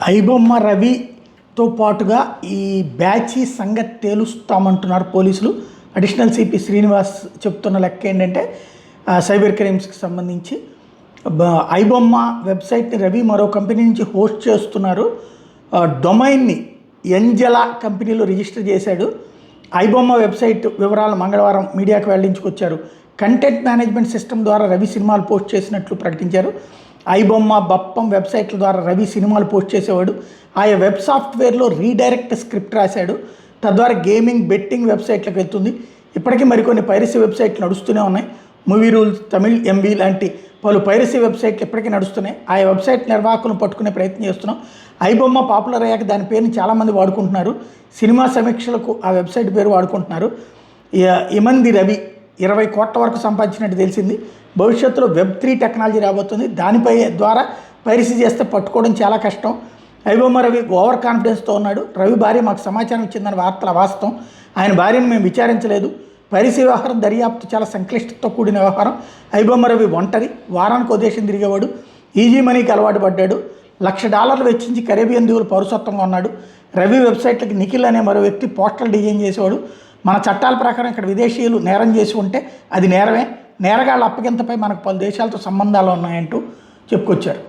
ఐబొమ్మ రవితో పాటుగా ఈ బ్యాచీ సంగతి తేలుస్తామంటున్నారు పోలీసులు. అడిషనల్ సిపి శ్రీనివాస్ చెప్తున్న లెక్క ఏంటంటే సైబర్ క్రైమ్స్కి సంబంధించి ఐబొమ్మ వెబ్సైట్ని రవి మరో కంపెనీ నుంచి హోస్ట్ చేస్తున్నారు. డొమైన్ని ఎంజలా కంపెనీలో రిజిస్టర్ చేశాడు. ఐబొమ్మ వెబ్సైట్ వివరాలు మంగళవారం మీడియాకు వెల్లడించుకొచ్చారు. కంటెంట్ మేనేజ్మెంట్ సిస్టమ్ ద్వారా రవి సినిమాలు పోస్ట్ చేసినట్లు ప్రకటించారు. ఐబొమ్మ బప్పం వెబ్సైట్ల ద్వారా రవి సినిమాలు పోస్ట్ చేసేవాడు. ఆయా వెబ్ సాఫ్ట్వేర్లో రీడైరెక్ట్ స్క్రిప్ట్ రాశాడు. తద్వారా గేమింగ్, బెట్టింగ్ వెబ్సైట్లకు వెళ్తుంది. ఇప్పటికీ మరికొన్ని పైరసీ వెబ్సైట్లు నడుస్తూనే ఉన్నాయి. మూవీ రూల్స్, తమిళ్ ఎంబీ లాంటి పలు పైరసీ వెబ్సైట్లు ఇప్పటికీ నడుస్తున్నాయి. ఆయా వెబ్సైట్ నిర్వాహకులను పట్టుకునే ప్రయత్నం చేస్తున్నాం. ఐబొమ్మ పాపులర్ అయ్యాక దాని పేరుని చాలామంది వాడుకుంటున్నారు. సినిమా సమీక్షలకు ఆ వెబ్సైట్ పేరు వాడుకుంటున్నారు. ఇమంది రవి 20 కోట్ల వరకు సంపాదించినట్టు తెలిసింది. భవిష్యత్తులో Web3 టెక్నాలజీ రాబోతుంది. దానిపై ద్వారా పైరసీ చేస్తే పట్టుకోవడం చాలా కష్టం. ఐబొమ్మ రవి ఓవర్ కాన్ఫిడెన్స్తో ఉన్నాడు. రవి భార్య మాకు సమాచారం ఇచ్చిందని వార్తల వాస్తవం. ఆయన భార్యను మేము విచారించలేదు. పైరసీ వ్యవహారం దర్యాప్తు చాలా సంక్లిష్టతో కూడిన వ్యవహారం. ఐబొమ్మ రవి ఒంటరి, వారానికి ఉద్దేశం తిరిగేవాడు. ఈజీ మనీకి అలవాటు పడ్డాడు. $1,00,000 వెచ్చించి కరేబియన్ దీవులు పౌరసత్వంగా ఉన్నాడు. రవి వెబ్సైట్లకి నిఖిల్ అనే మరో వ్యక్తి పోస్టల్ డిజైన్ చేసేవాడు. మన చట్టాల ప్రకారం ఇక్కడ విదేశీయులు నేరం చేసి ఉంటే అది నేరమే. నేరగాళ్ల అప్పగింతపై మనకు పలు దేశాలతో సంబంధాలు ఉన్నాయంటూ చెప్పుకొచ్చారు.